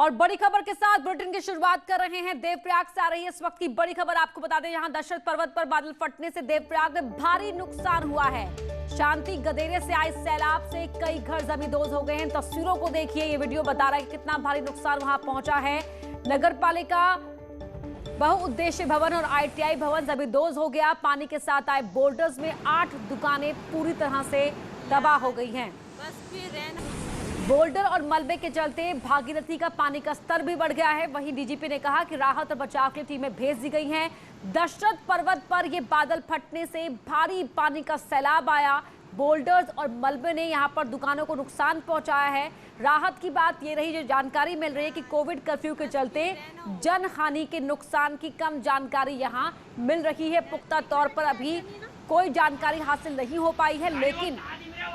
और बड़ी खबर के साथ बुलेटिन की शुरुआत कर रहे हैं। देवप्रयाग से आ रही है इस वक्त की बड़ी खबर। आपको बता दें, यहां दशरथ पर्वत पर बादल फटने से देवप्रयाग में भारी नुकसान हुआ है। शांति गदेरे से आए सैलाब से कई घर जमींदोज हो गए हैं। तस्वीरों को देखिए, ये वीडियो बता रहा है कि कितना भारी नुकसान वहां पहुंचा है। नगर पालिका बहुउद्देश्य भवन और ITI भवन जमींदोज हो गया। पानी के साथ आए बोल्डर्स में 8 दुकानें पूरी तरह से तबाह हो गई हैं। बोल्डर और मलबे के चलते भागीरथी का पानी का स्तर भी बढ़ गया है। वहीं DGP ने कहा कि राहत और बचाव की टीमें भेज दी गई हैं। दशरथ पर्वत पर ये बादल फटने से भारी पानी का सैलाब आया। बोल्डर्स और मलबे ने यहां पर दुकानों को नुकसान पहुंचाया है। राहत की बात ये रही, जो जानकारी मिल रही है कि कोविड कर्फ्यू के चलते जन हानि के नुकसान की कम जानकारी यहां मिल रही है। पुख्ता तौर पर अभी कोई जानकारी हासिल नहीं हो पाई है, लेकिन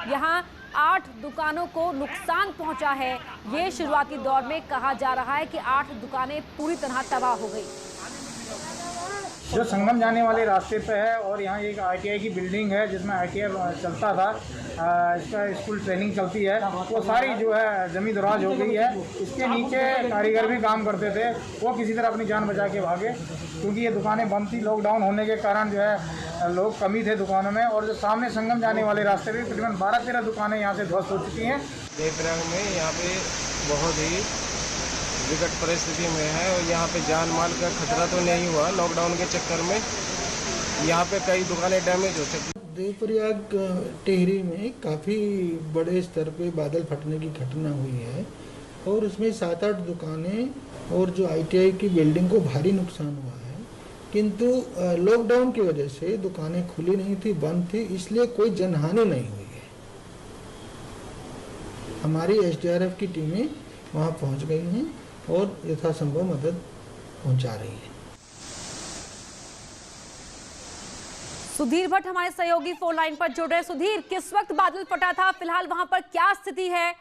यहां 8 दुकानों को नुकसान पहुंचा है। ये शुरुआती दौर में कहा जा रहा है कि 8 दुकानें पूरी तरह तबाह हो गई। जो संगम जाने वाले रास्ते पे है और यहाँ एक ITI की बिल्डिंग है जिसमें ITI चलता था, इसका स्कूल ट्रेनिंग चलती है, वो सारी जो है जमी दराज हो गई है। इसके नीचे कारीगर भी काम करते थे, वो किसी तरह अपनी जान बचा के भागे, क्योंकि ये दुकानें बंद थी। लॉकडाउन होने के कारण जो है लोग कमी थे दुकानों में। और जो सामने संगम जाने वाले रास्ते पे तकरीबन 12-13 दुकानें यहाँ से ध्वस्त हो चुकी हैं। देवप्रयाग में यहाँ पे बहुत ही विकट परिस्थिति में है और यहाँ पे जान माल का खतरा तो नहीं हुआ लॉकडाउन के चक्कर में। यहाँ पे कई दुकानें डैमेज हो चुकी। देवप्रयाग टेहरी में काफ़ी बड़े स्तर पे बादल फटने की घटना हुई है और उसमें 7-8 दुकानें और जो ITI की बिल्डिंग को भारी नुकसान हुआ है। किंतु लॉकडाउन की वजह से दुकानें खुली नहीं थी, बंद थी, इसलिए कोई जनहानि नहीं हुई है। हमारी SDRF की टीमें वहाँ पहुँच गई हैं और यथासंभव मदद पहुँचा रही है। सुधीर भट्ट हमारे सहयोगी फोन लाइन पर जुड़ रहे। सुधीर, किस वक्त बादल फटा था? फिलहाल वहां पर क्या स्थिति है?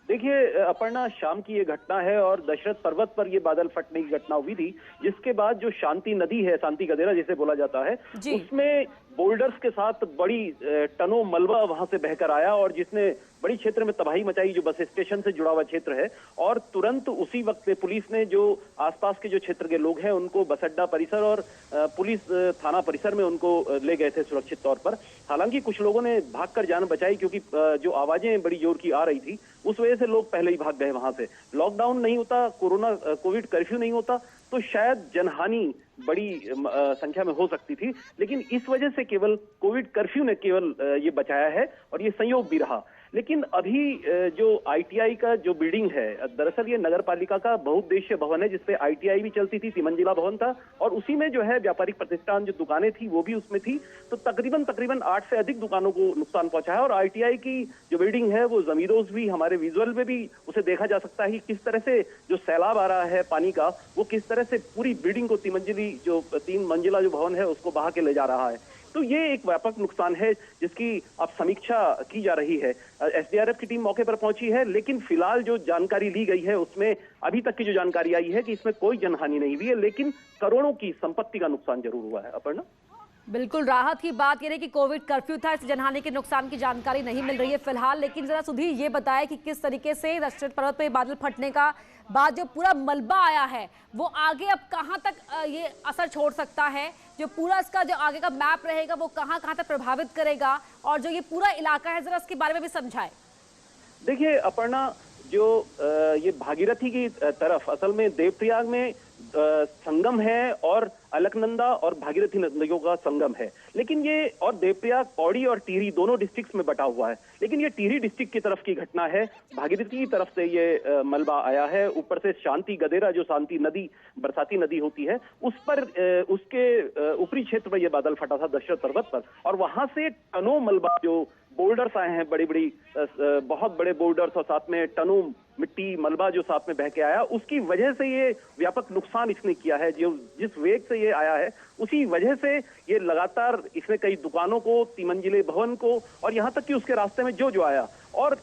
देखिए अपर्णा, शाम की ये घटना है और दशरथ पर्वत पर ये बादल फटने की घटना हुई थी, जिसके बाद जो शांति नदी है, शांति गदेरा जिसे बोला जाता है, उसमें बोल्डर्स के साथ बड़ी टनों मलबा वहां से बहकर आया और जिसने बड़ी क्षेत्र में तबाही मचाई, जो बस स्टेशन से जुड़ा हुआ क्षेत्र है। और तुरंत उसी वक्त पे पुलिस ने जो आसपास के जो क्षेत्र के लोग हैं उनको बस अड्डा परिसर और पुलिस थाना परिसर में उनको ले गए थे सुरक्षित तौर पर। हालांकि कुछ लोगों ने भागकर जान बचाई, क्योंकि जो आवाजें बड़ी जोर की आ रही थी उस वजह से लोग पहले ही भाग गए वहां से। लॉकडाउन नहीं होता, कोविड कर्फ्यू नहीं होता, तो शायद जनहानि बड़ी संख्या में हो सकती थी, लेकिन इस वजह से केवल कोविड कर्फ्यू ने केवल ये बचाया है और ये संयोग भी रहा। लेकिन अभी जो ITI का जो बिल्डिंग है, दरअसल ये नगर पालिका का बहुउद्देश्य भवन है जिसपे ITI भी चलती थी, 3 मंजिला भवन था और उसी में जो है व्यापारिक प्रतिष्ठान जो दुकानें थी वो भी उसमें थी। तो तकरीबन 8 से अधिक दुकानों को नुकसान पहुंचा है और ITI की जो बिल्डिंग है वो जमींदोज भी, हमारे विजुअल में भी उसे देखा जा सकता है कि किस तरह से जो सैलाब आ रहा है पानी का, वो किस तरह से पूरी बिल्डिंग को 3 मंजिला जो भवन है उसको बहा के ले जा रहा है। तो ये एक व्यापक नुकसान है जिसकी अब समीक्षा की जा रही है। SDRF की टीम मौके पर पहुंची है, लेकिन फिलहाल जो जानकारी ली गई है उसमें अभी तक की जो जानकारी आई है कि इसमें कोई जनहानि नहीं हुई है, लेकिन करोड़ों की संपत्ति का नुकसान जरूर हुआ है। अपर्णा, बिल्कुल राहत की बात यह है कि कोविड कर्फ्यू था, इस जनहानि के नुकसान की जानकारी नहीं मिल रही है फिलहाल। लेकिन जरा सुधीर ये बताया कि किस तरीके से दशरथ पर्वत पर बादल फटने का बाद जो पूरा मलबा आया है वो आगे अब कहां तक ये असर छोड़ सकता है? जो पूरा इसका जो आगे का मैप रहेगा वो कहां तक प्रभावित करेगा, और जो ये पूरा इलाका है जरा इसके बारे में भी समझाएं। देखिए अपर्णा, जो ये भागीरथी की तरफ असल में देवप्रयाग में संगम है और अलकनंदा और भागीरथी नदियों का संगम है, लेकिन ये और देवप्रयाग पौड़ी और टिहरी दोनों डिस्ट्रिक्ट्स में बटा हुआ है। लेकिन ये टिहरी डिस्ट्रिक्ट की तरफ की घटना है, भागीरथी की तरफ से ये मलबा आया है। ऊपर से शांति गदेरा, जो शांति नदी बरसाती नदी होती है, उस पर उसके ऊपरी क्षेत्र में ये बादल फटा था दशरथ पर्वत पर, और वहां से टनों मलबा, जो बोल्डर्स आए हैं, बहुत बड़े बोल्डर्स और साथ में टनों मिट्टी मलबा जो साथ में बह के आया, उसकी वजह से ये व्यापक नुकसान इसने किया है। जो जिस वेग से ये आया है उसी वजह से ये लगातार इसने कई दुकानों को, 3 मंजिले भवन को, और यहाँ तक कि उसके रास्ते में जो आया और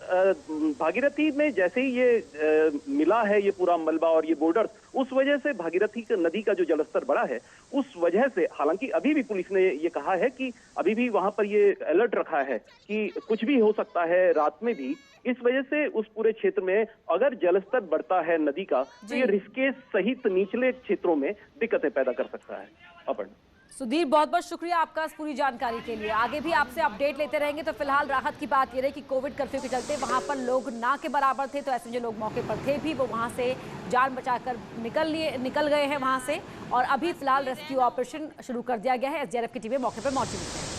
भागीरथी में जैसे ही ये मिला है ये पूरा मलबा और ये बोर्डर, उस वजह से भागीरथी नदी का जो जलस्तर बढ़ा है, उस वजह से हालांकि अभी भी पुलिस ने ये कहा है कि अभी भी वहां पर ये अलर्ट रखा है कि कुछ भी हो सकता है रात में भी। इस वजह से उस पूरे क्षेत्र में अगर जलस्तर बढ़ता है नदी का तो ये ऋषिकेश सहित निचले क्षेत्रों में दिक्कतें पैदा कर सकता है। अपर्णा। सुधीर, बहुत बहुत शुक्रिया आपका इस पूरी जानकारी के लिए। आगे भी आपसे अपडेट लेते रहेंगे। तो फिलहाल राहत की बात ये रही कि कोविड कर्फ्यू के चलते वहां पर लोग ना के बराबर थे, तो ऐसे जो लोग मौके पर थे भी वो वहां से जान बचाकर निकल गए हैं वहां से। और अभी फिलहाल रेस्क्यू ऑपरेशन शुरू कर दिया गया है। एसडीआरएफ की टीमें मौके पर मौजूद है।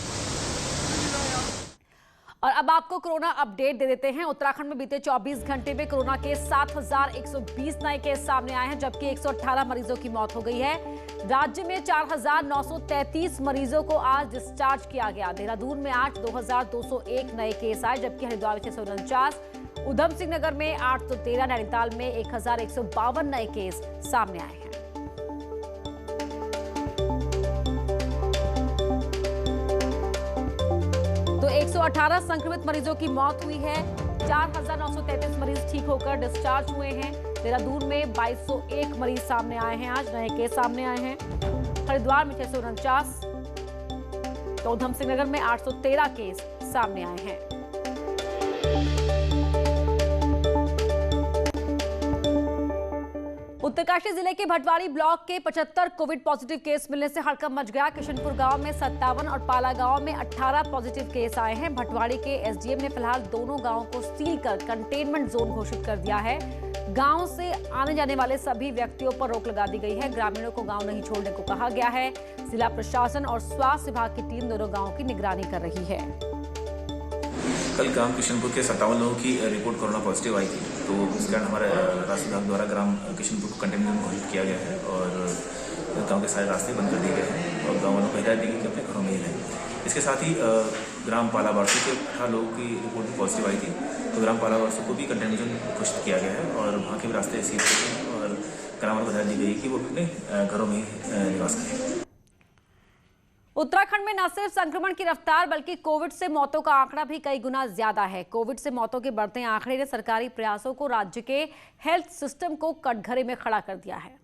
और अब आपको कोरोना अपडेट दे देते हैं। उत्तराखंड में बीते 24 घंटे में कोरोना के 7,120 नए केस सामने आए हैं, जबकि 118 मरीजों की मौत हो गई है। राज्य में 4,933 मरीजों को आज डिस्चार्ज किया गया। देहरादून में आज 2,201 नए केस आए, जबकि हरिद्वार में 649, उधम सिंह नगर में 813, नैनीताल में 1,152 नए केस सामने आए हैं। तो 118 संक्रमित मरीजों की मौत हुई है। 4,933 मरीज ठीक होकर डिस्चार्ज हुए हैं। देहरादून में 2,201 मरीज सामने आए हैं, आज नए केस सामने आए हैं। हरिद्वार में 649, तो उधम सिंह नगर में 813 केस सामने आए हैं। उत्तरकाशी जिले के भटवाड़ी ब्लॉक के 75 कोविड पॉजिटिव केस मिलने से हड़कंप मच गया। किशनपुर गांव में 57 और पाला गांव में 18 पॉजिटिव केस आए हैं। भटवाड़ी के एसडीएम ने फिलहाल दोनों गांवों को सील कर कंटेनमेंट जोन घोषित कर दिया है। गांव से आने जाने वाले सभी व्यक्तियों पर रोक लगा दी गई है। ग्रामीणों को गांव नहीं छोड़ने को कहा गया है। जिला प्रशासन और स्वास्थ्य विभाग की टीम दोनों गांवों की निगरानी कर रही है। कल ग्राम किशनपुर के 57 लोगों की रिपोर्ट कोरोना पॉजिटिव आई थी, तो इस कारण हमारे राष्ट्रीय विभाग द्वारा ग्राम किशनपुर को कंटेनमेंट घोषित किया गया है और गांव के सारे रास्ते बंद कर दिए गए हैं और गांव वालों को हिदायत दी गई कि अपने घरों में ही रहें। इसके साथ ही ग्राम पाला बारसू के 18 लोगों की रिपोर्ट भी पॉजिटिव आई थी, तो ग्राम पाला बारसू को भी कंटेनमेंट जोन घोषित किया गया है और वहाँ के भी रास्ते सील किए और ग्राम वालों को हिदायत दी गई कि वो अपने घरों में ही निवास करें। उत्तराखंड में न सिर्फ संक्रमण की रफ्तार बल्कि कोविड से मौतों का आंकड़ा भी कई गुना ज्यादा है। कोविड से मौतों के बढ़ते आंकड़े ने सरकारी प्रयासों को राज्य के हेल्थ सिस्टम को कटघरे में खड़ा कर दिया है।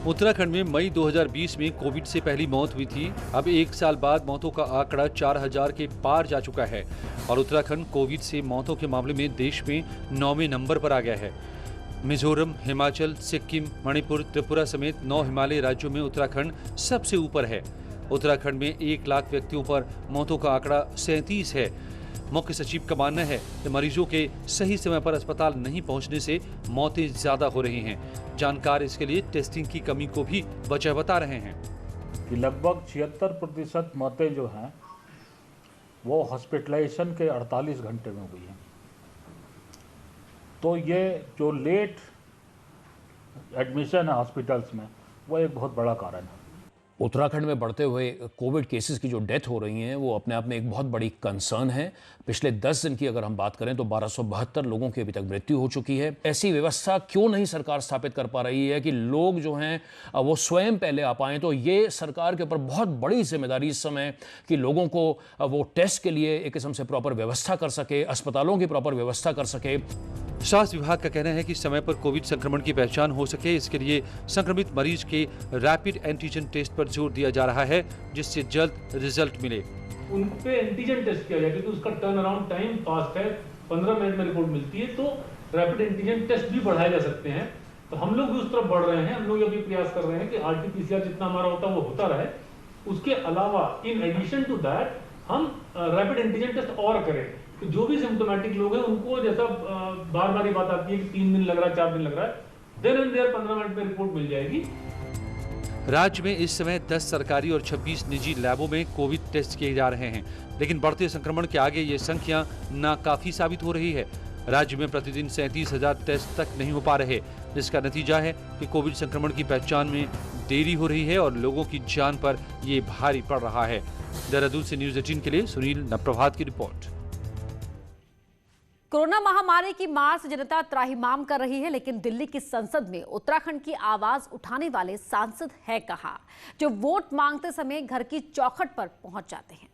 उत्तराखंड में मई 2020 में कोविड से पहली मौत हुई थी। अब एक साल बाद मौतों का आंकड़ा 4,000 के पार जा चुका है और उत्तराखंड कोविड से मौतों के मामले में देश में 9वें नंबर पर आ गया है। मिजोरम, हिमाचल, सिक्किम, मणिपुर, त्रिपुरा समेत 9 हिमालयी राज्यों में उत्तराखंड सबसे ऊपर है। उत्तराखंड में 1 लाख व्यक्तियों पर मौतों का आंकड़ा 37 है। मुख्य सचिव का मानना है कि मरीजों के सही समय पर अस्पताल नहीं पहुंचने से मौतें ज्यादा हो रही हैं। जानकार इसके लिए टेस्टिंग की कमी को भी वजह बता रहे हैं कि लगभग 76% मौतें जो हैं वो हॉस्पिटलाइजेशन के 48 घंटे में हुई हैं। तो ये जो लेट एडमिशन है हॉस्पिटल्स में, वो एक बहुत बड़ा कारण है। उत्तराखंड में बढ़ते हुए कोविड केसेस की जो डेथ हो रही हैं वो अपने आप में एक बहुत बड़ी कंसर्न है। पिछले 10 दिन की अगर हम बात करें तो 1272 लोगों की अभी तक मृत्यु हो चुकी है। ऐसी व्यवस्था क्यों नहीं सरकार स्थापित कर पा रही है कि लोग जो हैं वो स्वयं पहले आ पाएँ? तो ये सरकार के ऊपर बहुत बड़ी जिम्मेदारी इस समय कि लोगों को वो टेस्ट के लिए एक किस्म से प्रॉपर व्यवस्था कर सके, अस्पतालों की प्रॉपर व्यवस्था कर सके। स्वास्थ्य विभाग का कहना है कि समय पर कोविड संक्रमण की पहचान हो सके, इसके लिए संक्रमित मरीज के रैपिड एंटीजन टेस्ट पर जोर दिया जा रहा है, जिससे जल्द रिजल्ट मिले। उन पे एंटीजन टेस्ट किया जाए क्योंकि उसका टर्न अराउंड टाइम फास्ट है, 15 मिनट में रिपोर्ट मिलती है। तो रैपिड एंटीजन टेस्ट भी बढ़ाए जा सकते हैं। तो हम लोग भी उस तरफ बढ़ रहे हैं। हम लोग ये भी प्रयास कर रहे हैं कि RT-PCR जितना हमारा होता है वो होता रहे। उसके अलावा इन एडिशन टू दैट हम रैपिड एंटीजन टेस्ट और करें। तो जो भी सिम्टोमेटिक लोग हैं उनको जैसा बार बार ये बात आती है कि 3 दिन लग रहा है, 4 दिन लग रहा है, देन एंड देयर 15 मिनट में रिपोर्ट मिल जाएगी। राज्य में इस समय 10 सरकारी और 26 निजी लैबों में कोविड टेस्ट किए जा रहे हैं, लेकिन बढ़ते संक्रमण के आगे ये संख्या नाकाफी साबित हो रही है। राज्य में प्रतिदिन 37,000 टेस्ट तक नहीं हो पा रहे, जिसका नतीजा है कि कोविड संक्रमण की पहचान में देरी हो रही है और लोगों की जान पर ये भारी पड़ रहा है। देहरादून से न्यूज़ 18 के लिए सुनील नप्रभात की रिपोर्ट। कोरोना महामारी की मार से जनता त्राहिमाम कर रही है, लेकिन दिल्ली की संसद में उत्तराखंड की आवाज उठाने वाले सांसद है कहां, जो वोट मांगते समय घर की चौखट पर पहुंच जाते हैं।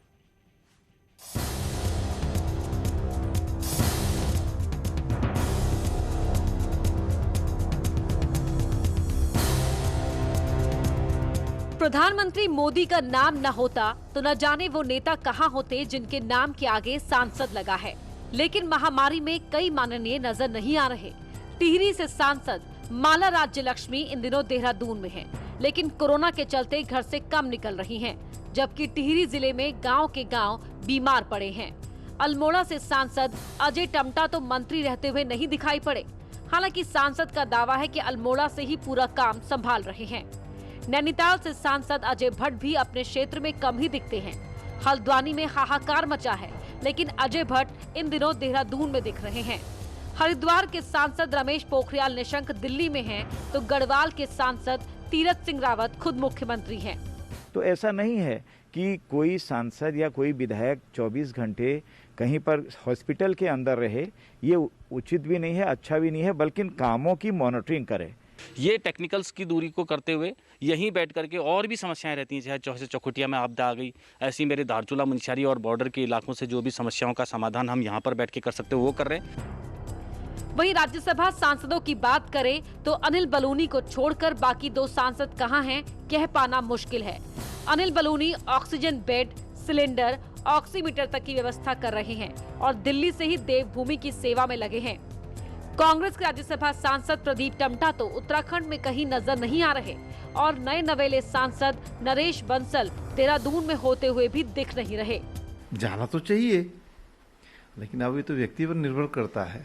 प्रधानमंत्री मोदी का नाम न होता तो न जाने वो नेता कहां होते जिनके नाम के आगे सांसद लगा है। लेकिन महामारी में कई माननीय नजर नहीं आ रहे। टिहरी से सांसद माला राज्य लक्ष्मी इन दिनों देहरादून में हैं, लेकिन कोरोना के चलते घर से कम निकल रही हैं, जबकि टिहरी जिले में गांव के गांव बीमार पड़े हैं। अल्मोड़ा से सांसद अजय टमटा तो मंत्री रहते हुए नहीं दिखाई पड़े। हालांकि सांसद का दावा है कि अल्मोड़ा से ही पूरा काम संभाल रहे हैं। नैनीताल से सांसद अजय भट्ट भी अपने क्षेत्र में कम ही दिखते हैं। हल्द्वानी में हाहाकार मचा है, लेकिन अजय भट्ट इन दिनों देहरादून में दिख रहे हैं। हरिद्वार के सांसद रमेश पोखरियाल निशंक दिल्ली में हैं, तो गढ़वाल के सांसद तीरथ सिंह रावत खुद मुख्यमंत्री हैं। तो ऐसा नहीं है कि कोई सांसद या कोई विधायक 24 घंटे कहीं पर हॉस्पिटल के अंदर रहे, ये उचित भी नहीं है, अच्छा भी नहीं है, बल्कि कामों की मॉनिटरिंग करे। ये टेक्निकल्स की दूरी को करते हुए यहीं बैठ करके और भी समस्याएं रहती हैं, चाहे चौखुटिया में आपदा आ गई, ऐसी मेरे धारचूला मुनस्यारी और बॉर्डर के इलाकों से जो भी समस्याओं का समाधान हम यहाँ पर बैठ के कर सकते हैं वो कर रहे हैं। वहीं राज्यसभा सांसदों की बात करें तो अनिल बलूनी को छोड़कर बाकी दो सांसद कहां हैं, कह पाना मुश्किल है। Anil Baluni oxygen bed, cylinder, oximeter तक की व्यवस्था कर रहे हैं और दिल्ली से ही देवभूमि की सेवा में लगे हैं। कांग्रेस के राज्यसभा सांसद प्रदीप टमटा तो उत्तराखंड में कहीं नजर नहीं आ रहे और नए नवेले सांसद नरेश बंसल देहरादून में होते हुए भी दिख नहीं रहे। जाना तो चाहिए, लेकिन अब ये तो व्यक्ति पर निर्भर करता है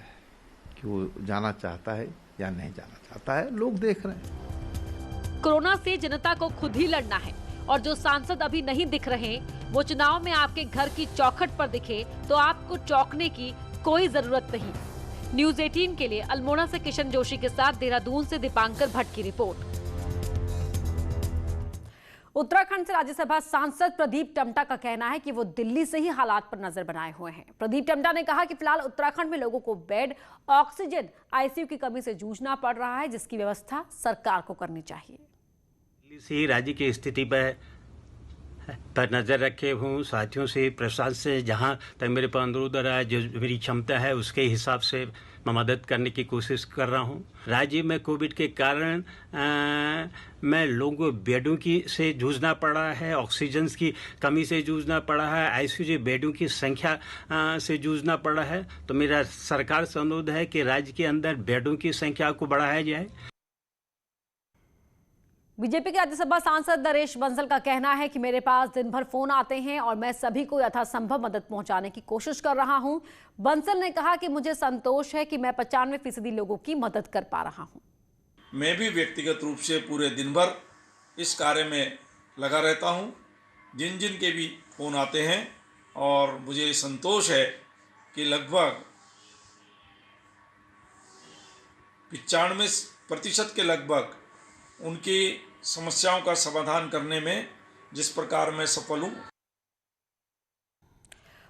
कि वो जाना चाहता है या नहीं जाना चाहता है। लोग देख रहे हैं। कोरोना से जनता को खुद ही लड़ना है और जो सांसद अभी नहीं दिख रहे, वो चुनाव में आपके घर की चौखट पर दिखे तो आपको चौंकने की कोई जरूरत नहीं। न्यूज 18 के लिए अल्मोड़ा से किशन जोशी के साथ देहरादून से दीपांकर भट्ट की रिपोर्ट। उत्तराखंड से राज्यसभा सांसद प्रदीप टमटा का कहना है कि वो दिल्ली से ही हालात पर नजर बनाए हुए हैं। प्रदीप टमटा ने कहा कि फिलहाल उत्तराखंड में लोगों को बेड, ऑक्सीजन, आईसीयू की कमी से जूझना पड़ रहा है, जिसकी व्यवस्था सरकार को करनी चाहिए। दिल्ली से राज्य की स्थिति पर नज़र रखे हूँ, साथियों से, प्रशासन से, जहाँ तक मेरे पर अनुरोध रहा है, जो मेरी क्षमता है उसके हिसाब से मैं मदद करने की कोशिश कर रहा हूँ। राज्य में कोविड के कारण मैं लोगों को बेडों की से जूझना पड़ा है, ऑक्सीजन की कमी से जूझना पड़ा है, आईसीयू बेडों की संख्या से जूझना पड़ा है। तो मेरा सरकार से अनुरोध है कि राज्य के अंदर बेडों की संख्या को बढ़ाया जाए। बीजेपी के राज्यसभा सांसद नरेश बंसल का कहना है कि मेरे पास दिन भर फोन आते हैं और मैं सभी को यथासंभव मदद पहुंचाने की कोशिश कर रहा हूं। बंसल ने कहा कि मुझे संतोष है कि मैं 95% लोगों की मदद कर पा रहा हूं। मैं भी व्यक्तिगत रूप से पूरे दिन भर इस कार्य में लगा रहता हूं, जिन जिन के भी फोन आते हैं, और मुझे संतोष है कि लगभग 95% के लगभग उनकी समस्याओं का समाधान करने में जिस प्रकार मैं सफल हूं।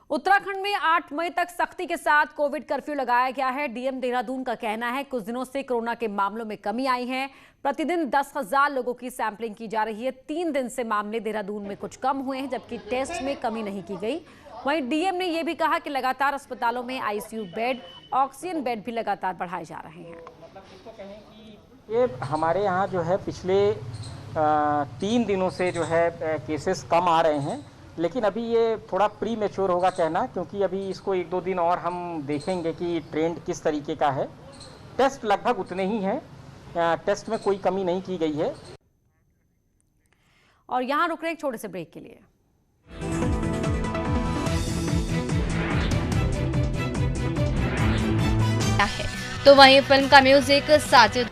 उत्तराखंड में 8 मई तक सख्ती के साथ कोविड कर्फ्यू लगाया गया है। डीएम देहरादून का कहना है कुछ दिनों से कोरोना के मामलों में कमी आई है। प्रतिदिन 10,000 लोगों की सैंपलिंग की जा रही है। 3 दिन से मामले देहरादून में कुछ कम हुए हैं, जबकि टेस्ट में कमी नहीं की गई। वहीं डीएम ने यह भी कहा कि लगातार अस्पतालों में आईसीयू बेड, ऑक्सीजन बेड भी लगातार बढ़ाए जा रहे हैं। ये हमारे यहाँ जो है पिछले 3 दिनों से जो है केसेस कम आ रहे हैं, लेकिन अभी ये थोड़ा प्री मैच्योर होगा कहना, क्योंकि अभी इसको 1-2 दिन और हम देखेंगे कि ट्रेंड किस तरीके का है। टेस्ट लगभग उतने ही हैं, टेस्ट में कोई कमी नहीं की गई है। और यहाँ रुक रहे एक छोटे से ब्रेक के लिए। तो वहीं फिल्म का म्यूजिक साजिद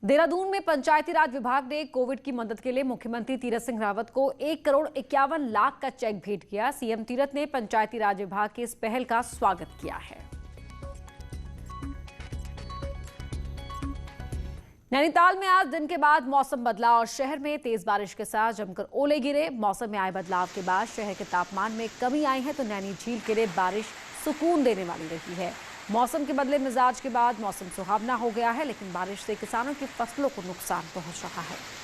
देहरादून में पंचायती राज विभाग ने कोविड की मदद के लिए मुख्यमंत्री तीरथ सिंह रावत को 1,51,00,000 का चेक भेंट किया। सीएम तीरथ ने पंचायती राज विभाग की इस पहल का स्वागत किया है। नैनीताल में आज दिन के बाद मौसम बदला और शहर में तेज बारिश के साथ जमकर ओले गिरे। मौसम में आए बदलाव के बाद शहर के तापमान में कमी आई है तो नैनी झील के लिए बारिश सुकून देने वाली रही है। मौसम के बदले मिजाज के बाद मौसम सुहावना हो गया है, लेकिन बारिश से किसानों की फसलों को नुकसान पहुंच रहा है।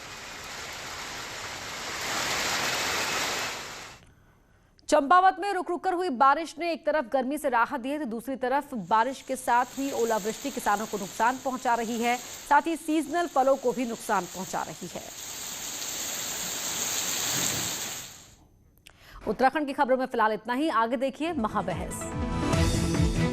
चंपावत में रुक रुक कर हुई बारिश ने एक तरफ गर्मी से राहत दी है तो दूसरी तरफ बारिश के साथ हुई ओलावृष्टि किसानों को नुकसान पहुंचा रही है, साथ ही सीजनल फलों को भी नुकसान पहुंचा रही है। उत्तराखंड की खबरों में फिलहाल इतना ही। आगे देखिए महाबहस।